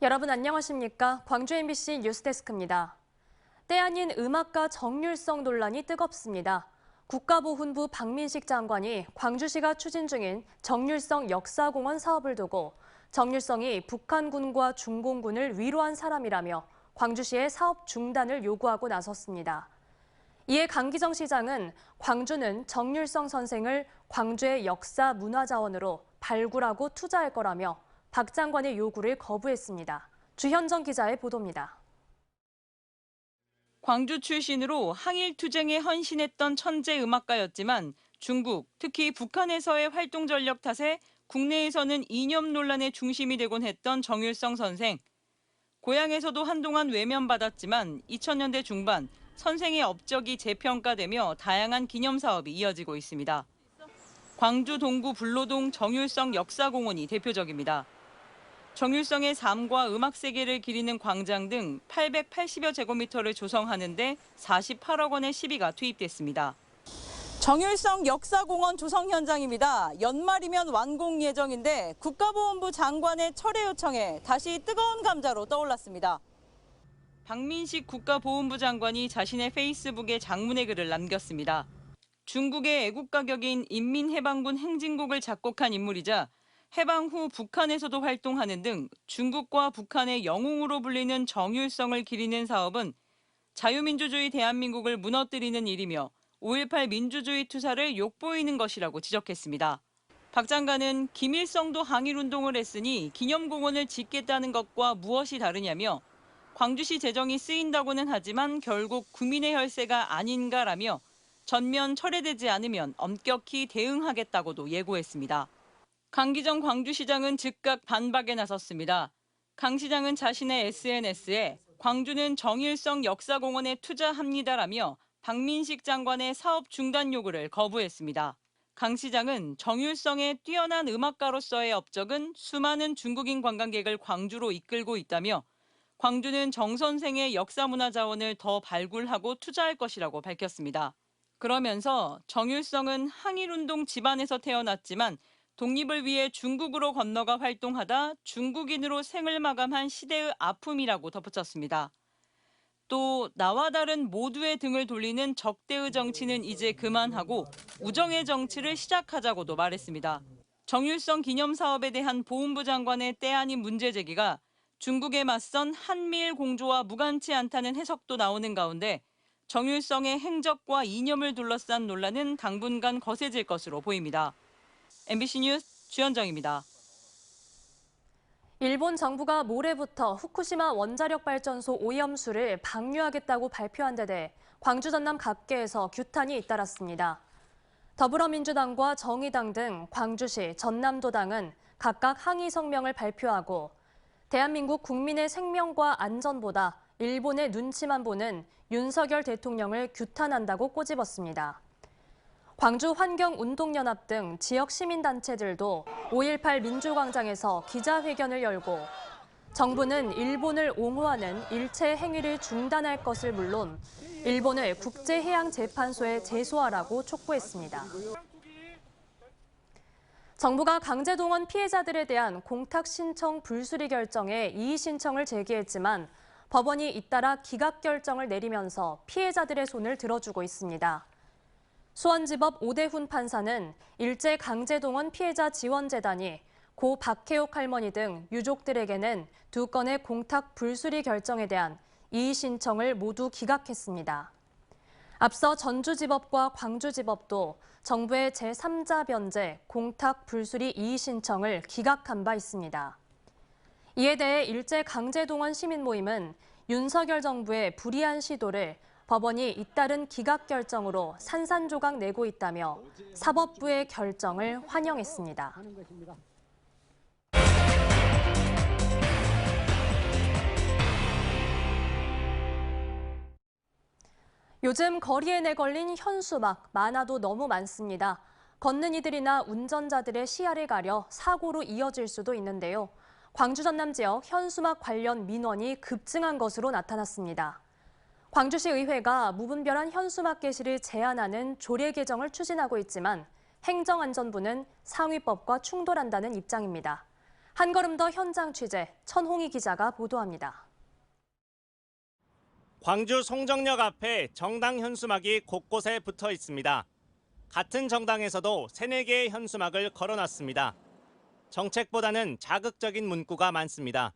여러분 안녕하십니까? 광주 MBC 뉴스데스크입니다. 때 아닌 음악가 정률성 논란이 뜨겁습니다. 국가보훈부 박민식 장관이 광주시가 추진 중인 정률성 역사공원 사업을 두고 정률성이 북한군과 중공군을 위로한 사람이라며 광주시의 사업 중단을 요구하고 나섰습니다. 이에 강기정 시장은 광주는 정률성 선생을 광주의 역사 문화자원으로 발굴하고 투자할 거라며 박 장관의 요구를 거부했습니다. 주현정 기자의 보도입니다. 광주 출신으로 항일투쟁에 헌신했던 천재 음악가였지만 중국, 특히 북한에서의 활동 전력 탓에 국내에서는 이념 논란의 중심이 되곤 했던 정율성 선생. 고향에서도 한동안 외면받았지만 2000년대 중반 선생의 업적이 재평가되며 다양한 기념 사업이 이어지고 있습니다. 광주 동구 불로동 정율성 역사공원이 대표적입니다. 정율성의 삶과 음악 세계를 기리는 광장 등 880여 제곱미터를 조성하는 데 48억 원의 시비가 투입됐습니다. 정율성 역사공원 조성 현장입니다. 연말이면 완공 예정인데 국가보훈부 장관의 철회 요청에 다시 뜨거운 감자로 떠올랐습니다. 박민식 국가보훈부 장관이 자신의 페이스북에 장문의 글을 남겼습니다. 중국의 애국가격인 인민해방군 행진곡을 작곡한 인물이자 해방 후 북한에서도 활동하는 등 중국과 북한의 영웅으로 불리는 정율성을 기리는 사업은 자유민주주의 대한민국을 무너뜨리는 일이며 5.18 민주주의 투사를 욕보이는 것이라고 지적했습니다. 박 장관은 김일성도 항일운동을 했으니 기념공원을 짓겠다는 것과 무엇이 다르냐며 광주시 재정이 쓰인다고는 하지만 결국 국민의 혈세가 아닌가라며 전면 철회되지 않으면 엄격히 대응하겠다고도 예고했습니다. 강기정 광주시장은 즉각 반박에 나섰습니다. 강 시장은 자신의 SNS에 광주는 정일성 역사공원에 투자합니다라며 박민식 장관의 사업 중단 요구를 거부했습니다. 강 시장은 정율성의 뛰어난 음악가로서의 업적은 수많은 중국인 관광객을 광주로 이끌고 있다며 광주는 정 선생의 역사문화 자원을 더 발굴하고 투자할 것이라고 밝혔습니다. 그러면서 정율성은 항일운동 집안에서 태어났지만 독립을 위해 중국으로 건너가 활동하다 중국인으로 생을 마감한 시대의 아픔이라고 덧붙였습니다. 또 나와 다른 모두의 등을 돌리는 적대의 정치는 이제 그만하고 우정의 정치를 시작하자고도 말했습니다. 정율성 기념 사업에 대한 보훈부 장관의 때 아닌 문제 제기가 중국에 맞선 한미일 공조와 무관치 않다는 해석도 나오는 가운데 정율성의 행적과 이념을 둘러싼 논란은 당분간 거세질 것으로 보입니다. MBC 뉴스 주현정입니다. 일본 정부가 모레부터 후쿠시마 원자력 발전소 오염수를 방류하겠다고 발표한 데 대해 광주 전남 각계에서 규탄이 잇따랐습니다. 더불어민주당과 정의당 등 광주시, 전남도당은 각각 항의 성명을 발표하고 대한민국 국민의 생명과 안전보다 일본의 눈치만 보는 윤석열 대통령을 규탄한다고 꼬집었습니다. 광주 환경운동연합 등 지역 시민단체들도 5.18 민주광장에서 기자회견을 열고 정부는 일본을 옹호하는 일체 행위를 중단할 것을 물론 일본을 국제해양재판소에 제소하라고 촉구했습니다. 정부가 강제동원 피해자들에 대한 공탁신청 불수리 결정에 이의신청을 제기했지만 법원이 잇따라 기각결정을 내리면서 피해자들의 손을 들어주고 있습니다. 수원지법 오대훈 판사는 일제 강제동원 피해자 지원재단이 고 박혜옥 할머니 등 유족들에게는 2건의 공탁 불수리 결정에 대한 이의 신청을 모두 기각했습니다. 앞서 전주지법과 광주지법도 정부의 제3자 변제 공탁 불수리 이의 신청을 기각한 바 있습니다. 이에 대해 일제 강제동원 시민 모임은 윤석열 정부의 불이한 시도를 법원이 잇따른 기각 결정으로 산산조각 내고 있다며 사법부의 결정을 환영했습니다. 요즘 거리에 내걸린 현수막 많아도 너무 많습니다. 걷는 이들이나 운전자들의 시야를 가려 사고로 이어질 수도 있는데요. 광주 전남 지역 현수막 관련 민원이 급증한 것으로 나타났습니다. 광주시 의회가 무분별한 현수막 게시를 제한하는 조례 개정을 추진하고 있지만 행정안전부는 상위법과 충돌한다는 입장입니다. 한 걸음 더 현장 취재, 천홍희 기자가 보도합니다. 광주 송정역 앞에 정당 현수막이 곳곳에 붙어 있습니다. 같은 정당에서도 3-4개의 현수막을 걸어놨습니다. 정책보다는 자극적인 문구가 많습니다.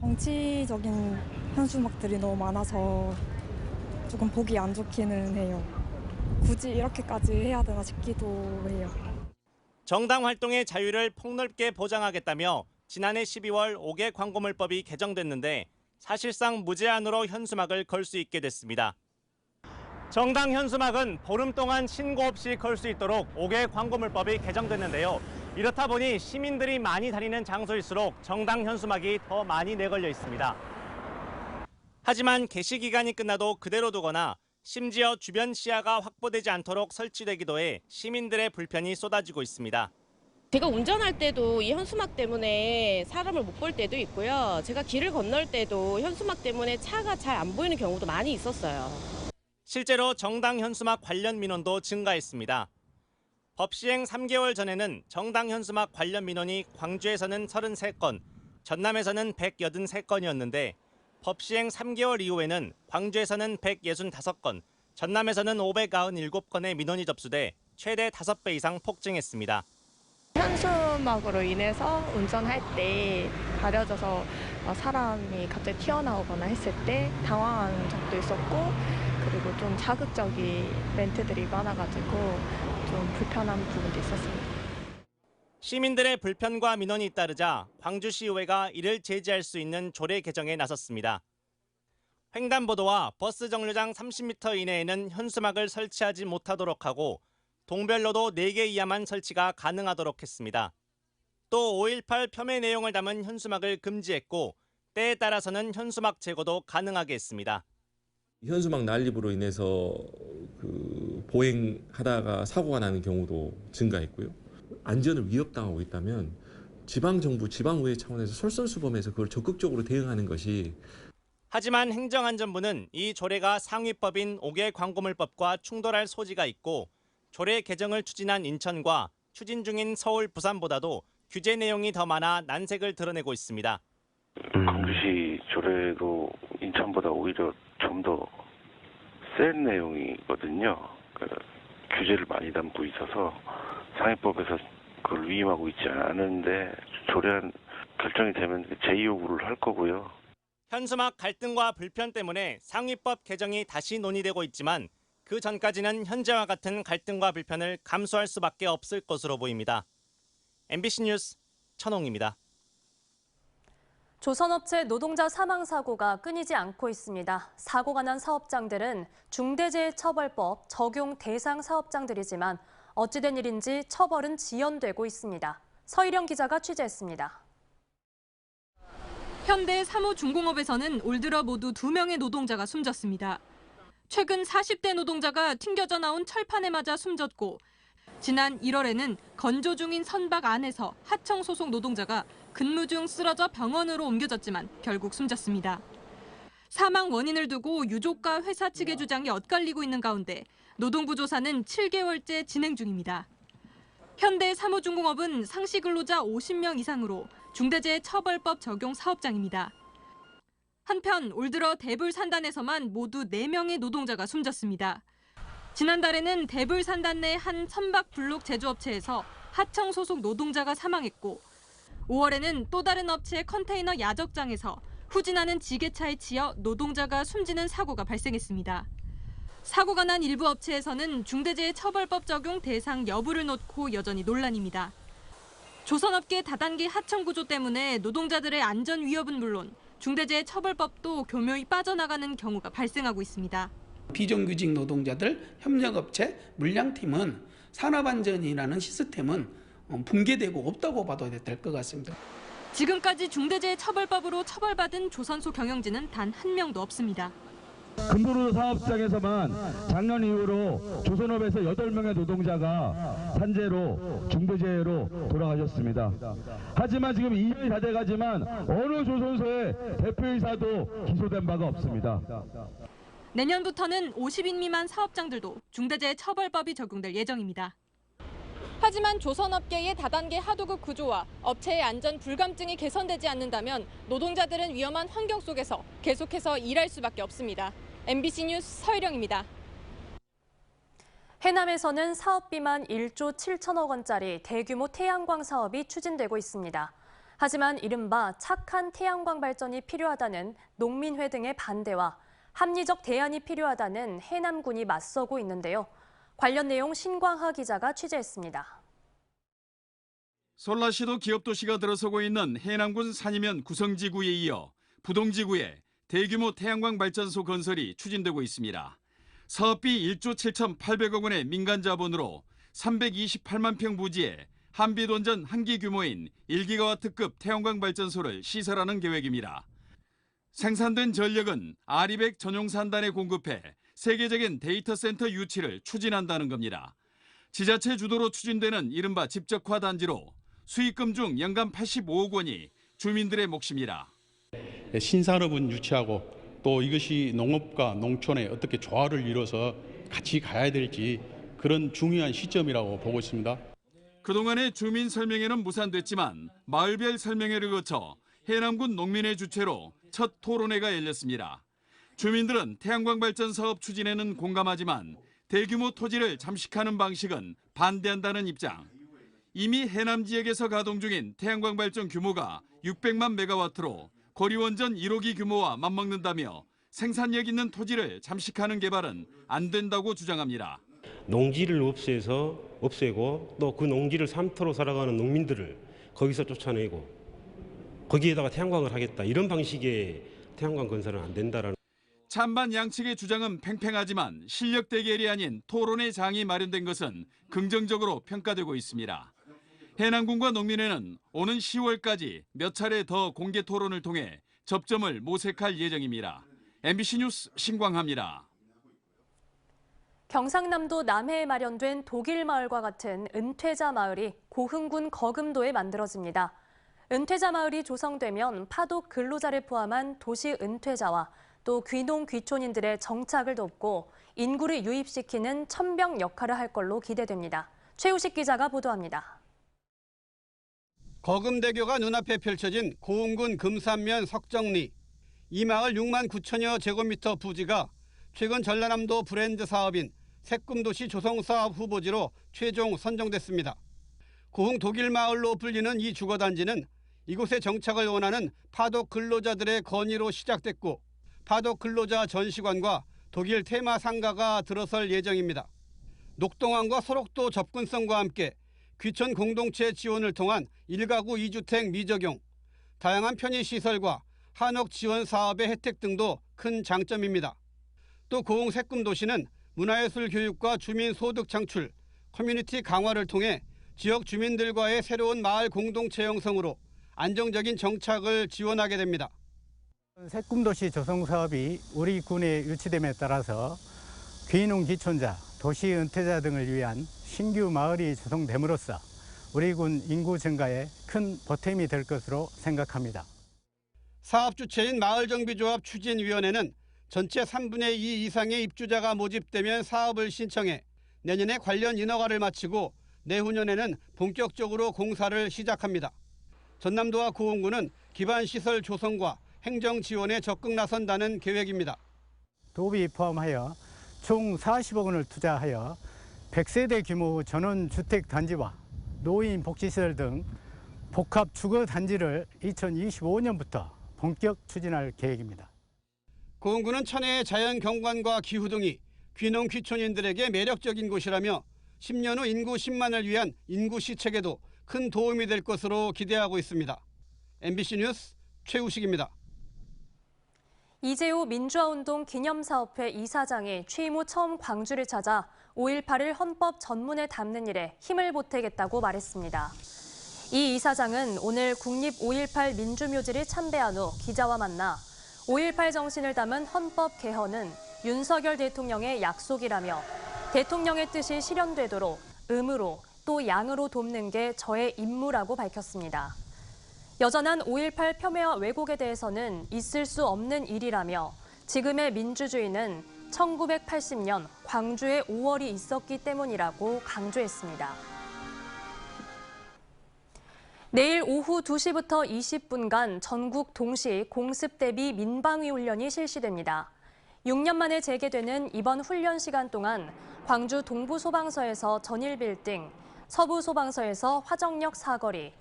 정치적인 현수막들이 너무 많아서 조금 보기 안 좋기는 해요. 굳이 이렇게까지 해야 되나 싶기도 해요. 정당 활동의 자유를 폭넓게 보장하겠다며 지난해 12월 5개 광고물법이 개정됐는데 사실상 무제한으로 현수막을 걸 수 있게 됐습니다. 정당 현수막은 보름 동안 신고 없이 걸 수 있도록 5개 광고물법이 개정됐는데요. 이렇다 보니 시민들이 많이 다니는 장소일수록 정당 현수막이 더 많이 내걸려 있습니다. 하지만 게시 기간이 끝나도 그대로 두거나 심지어 주변 시야가 확보되지 않도록 설치되기도 해 시민들의 불편이 쏟아지고 있습니다. 제가 운전할 때도 이 현수막 때문에 사람을 못 볼 때도 있고요. 제가 길을 건널 때도 현수막 때문에 차가 잘 안 보이는 경우도 많이 있었어요. 실제로 정당 현수막 관련 민원도 증가했습니다. 법 시행 3개월 전에는 정당 현수막 관련 민원이 광주에서는 33건, 전남에서는 183건이었는데 법 시행 3개월 이후에는 광주에서는 165건, 전남에서는 597건의 민원이 접수돼 최대 5배 이상 폭증했습니다. 현수막으로 인해서 운전할 때 가려져서 사람이 갑자기 튀어나오거나 했을 때 당황한 적도 있었고, 그리고 좀 자극적인 멘트들이 많아가지고 좀 불편한 부분도 있었습니다. 시민들의 불편과 민원이 잇따르자 광주시의회가 이를 제지할 수 있는 조례 개정에 나섰습니다. 횡단보도와 버스 정류장 30m 이내에는 현수막을 설치하지 못하도록 하고 동별로도 4개 이하만 설치가 가능하도록 했습니다. 또 5.18 폄훼 내용을 담은 현수막을 금지했고 때에 따라서는 현수막 제거도 가능하게 했습니다. 현수막 난립으로 인해서 보행하다가 사고가 나는 경우도 증가했고요. 안전을 위협당하고 있다면 지방정부, 지방의회 차원에서 솔선수범해서 그걸 적극적으로 대응하는 것이. 하지만 행정안전부는 이 조례가 상위법인 5개 광고물법과 충돌할 소지가 있고 조례 개정을 추진한 인천과 추진 중인 서울, 부산보다도 규제 내용이 더 많아 난색을 드러내고 있습니다. 광주시 조례도 인천보다 오히려 좀 더 센 내용이거든요. 규제를 많이 담고 있어서 상위법에서 그걸 위임하고 있지 않은데 조례안 결정이 되면 제2요구를 할 거고요. 현수막 갈등과 불편 때문에 상위법 개정이 다시 논의되고 있지만 그 전까지는 현재와 같은 갈등과 불편을 감수할 수밖에 없을 것으로 보입니다. MBC 뉴스 천홍입니다. 조선업체 노동자 사망 사고가 끊이지 않고 있습니다. 사고가 난 사업장들은 중대재해처벌법 적용 대상 사업장들이지만 어찌된 일인지 처벌은 지연되고 있습니다. 서희령 기자가 취재했습니다. 현대 사무중공업에서는 올 들어 모두 2명의 노동자가 숨졌습니다. 최근 40대 노동자가 튕겨져 나온 철판에 맞아 숨졌고 지난 1월에는 건조 중인 선박 안에서 하청 소속 노동자가 근무 중 쓰러져 병원으로 옮겨졌지만 결국 숨졌습니다. 사망 원인을 두고 유족과 회사 측의 주장이 엇갈리고 있는 가운데 노동부 조사는 7개월째 진행 중입니다. 현대 사무중공업은 상시 근로자 50명 이상으로 중대재해처벌법 적용 사업장입니다. 한편 올 들어 대불산단에서만 모두 4명의 노동자가 숨졌습니다. 지난달에는 대불산단 내 한 선박 블록 제조업체에서 하청 소속 노동자가 사망했고 5월에는 또 다른 업체의 컨테이너 야적장에서 후진하는 지게차에 치여 노동자가 숨지는 사고가 발생했습니다. 사고가 난 일부 업체에서는 중대재해처벌법 적용 대상 여부를 놓고 여전히 논란입니다. 조선업계 다단계 하청 구조 때문에 노동자들의 안전 위협은 물론 중대재해처벌법도 교묘히 빠져나가는 경우가 발생하고 있습니다. 비정규직 노동자들, 협력업체, 물량팀은 산업안전이라는 시스템은 붕괴되고 없다고 봐도 될 것 같습니다. 지금까지 중대재해처벌법으로 처벌받은 조선소 경영진은 단 한 명도 없습니다. 금도로 사업장에서만 작년 이후로 조선업에서 8명의 노동자가 산재로 중대재해로 돌아가셨습니다. 하지만 지금 2년이 다 돼가지만 어느 조선소의 대표이사도 기소된 바가 없습니다. 내년부터는 50인 미만 사업장들도 중대재해처벌법이 적용될 예정입니다. 하지만 조선업계의 다단계 하도급 구조와 업체의 안전 불감증이 개선되지 않는다면 노동자들은 위험한 환경 속에서 계속해서 일할 수밖에 없습니다. MBC 뉴스 서희령입니다. 해남에서는 사업비만 1조 7천억 원짜리 대규모 태양광 사업이 추진되고 있습니다. 하지만 이른바 착한 태양광 발전이 필요하다는 농민회 등의 반대와 합리적 대안이 필요하다는 해남군이 맞서고 있는데요. 관련 내용 신광하 기자가 취재했습니다. 솔라시도 기업도시가 들어서고 있는 해남군 산이면 구성지구에 이어 부동지구에 대규모 태양광 발전소 건설이 추진되고 있습니다. 사업비 1조 7,800억 원의 민간 자본으로 328만 평 부지에 한빛원전 1기 규모인 1기가와트급 태양광 발전소를 시설하는 계획입니다. 생산된 전력은 아리백 전용 산단에 공급해 세계적인 데이터 센터 유치를 추진한다는 겁니다. 지자체 주도로 추진되는 이른바 집적화 단지로 수익금 중 연간 85억 원이 주민들의 몫입니다. 신산업은 유치하고 또 이것이 농업과 농촌에 어떻게 조화를 이뤄서 같이 가야 될지 그런 중요한 시점이라고 보고 있습니다. 그동안의 주민 설명회는 무산됐지만 마을별 설명회를 거쳐 해남군 농민회 주최로 첫 토론회가 열렸습니다. 주민들은 태양광 발전 사업 추진에는 공감하지만 대규모 토지를 잠식하는 방식은 반대한다는 입장. 이미 해남 지역에서 가동 중인 태양광 발전 규모가 600만 메가와트로 고리원전 1호기 규모와 맞먹는다며 생산력 있는 토지를 잠식하는 개발은 안 된다고 주장합니다. 농지를 없애고 또 그 농지를 삼터로 살아가는 농민들을 거기서 쫓아내고 거기에다가 태양광을 하겠다 이런 방식의 태양광 건설은 안 된다라는. 찬반 양측의 주장은 팽팽하지만 실력 대결이 아닌 토론의 장이 마련된 것은 긍정적으로 평가되고 있습니다. 해남군과 농민회는 오는 10월까지 몇 차례 더 공개 토론을 통해 접점을 모색할 예정입니다. MBC 뉴스 신광하입니다. 경상남도 남해에 마련된 독일 마을과 같은 은퇴자 마을이 고흥군 거금도에 만들어집니다. 은퇴자 마을이 조성되면 파독 근로자를 포함한 도시 은퇴자와 또 귀농 귀촌인들의 정착을 돕고 인구를 유입시키는 천병 역할을 할 걸로 기대됩니다. 최우식 기자가 보도합니다. 거금대교가 눈앞에 펼쳐진 고흥군 금산면 석정리. 이 마을 6만 9천여 제곱미터 부지가 최근 전라남도 브랜드 사업인 새꿈도시 조성사업 후보지로 최종 선정됐습니다. 고흥 독일마을로 불리는 이 주거단지는 이곳에 정착을 원하는 파독 근로자들의 건의로 시작됐고 파독 근로자 전시관과 독일 테마 상가가 들어설 예정입니다. 녹동항과 소록도 접근성과 함께 귀촌 공동체 지원을 통한 1가구 2주택 미적용, 다양한 편의시설과 한옥 지원 사업의 혜택 등도 큰 장점입니다. 또 고흥 새꿈도시는 문화예술 교육과 주민 소득 창출, 커뮤니티 강화를 통해 지역 주민들과의 새로운 마을 공동체 형성으로 안정적인 정착을 지원하게 됩니다. 새꿈도시 조성 사업이 우리 군에 유치됨에 따라서 귀농 귀촌자, 도시 은퇴자 등을 위한 신규 마을이 조성됨으로써 우리 군 인구 증가에 큰 보탬이 될 것으로 생각합니다. 사업 주체인 마을정비조합 추진위원회는 전체 3분의 2 이상의 입주자가 모집되면 사업을 신청해 내년에 관련 인허가를 마치고 내후년에는 본격적으로 공사를 시작합니다. 전남도와 고흥군은 기반시설 조성과 행정 지원에 적극 나선다는 계획입니다. 도비 포함하여 총 40억 원을 투자하여 100세대 규모 전원주택 단지와 노인 복지시설 등 복합 주거 단지를 2025년부터 본격 추진할 계획입니다. 고흥군은 천혜의 자연 경관과 기후 등이 귀농 귀촌인들에게 매력적인 곳이라며 10년 후 인구 10만을 위한 인구 시책에도 큰 도움이 될 것으로 기대하고 있습니다. MBC 뉴스 최우식입니다. 이재호 민주화운동 기념사업회 이사장이 취임 후 처음 광주를 찾아 5.18을 헌법 전문에 담는 일에 힘을 보태겠다고 말했습니다. 이 이사장은 오늘 국립 5.18 민주묘지를 참배한 후 기자와 만나 5.18 정신을 담은 헌법 개헌은 윤석열 대통령의 약속이라며 대통령의 뜻이 실현되도록 음으로 또 양으로 돕는 게 저의 임무라고 밝혔습니다. 여전한 5.18 폄훼와 왜곡에 대해서는 있을 수 없는 일이라며 지금의 민주주의는 1980년 광주에 5월이 있었기 때문이라고 강조했습니다. 내일 오후 2시부터 20분간 전국 동시 공습 대비 민방위 훈련이 실시됩니다. 6년 만에 재개되는 이번 훈련 시간 동안 광주 동부소방서에서 전일빌딩, 서부소방서에서 화정역 사거리,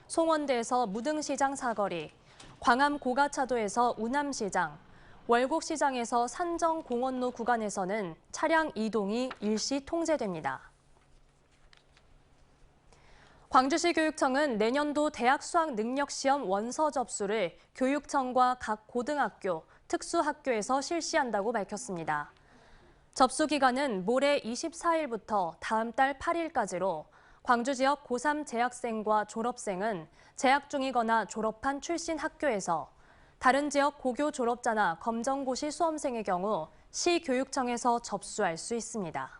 송원대에서 무등시장 사거리, 광암 고가차도에서 우남시장, 월곡시장에서 산정공원로 구간에서는 차량 이동이 일시 통제됩니다. 광주시 교육청은 내년도 대학 수학 능력 시험 원서 접수를 교육청과 각 고등학교, 특수학교에서 실시한다고 밝혔습니다. 접수 기간은 모레 24일부터 다음 달 8일까지로 광주 지역 고3 재학생과 졸업생은 재학 중이거나 졸업한 출신 학교에서, 다른 지역 고교 졸업자나 검정고시 수험생의 경우 시 교육청에서 접수할 수 있습니다.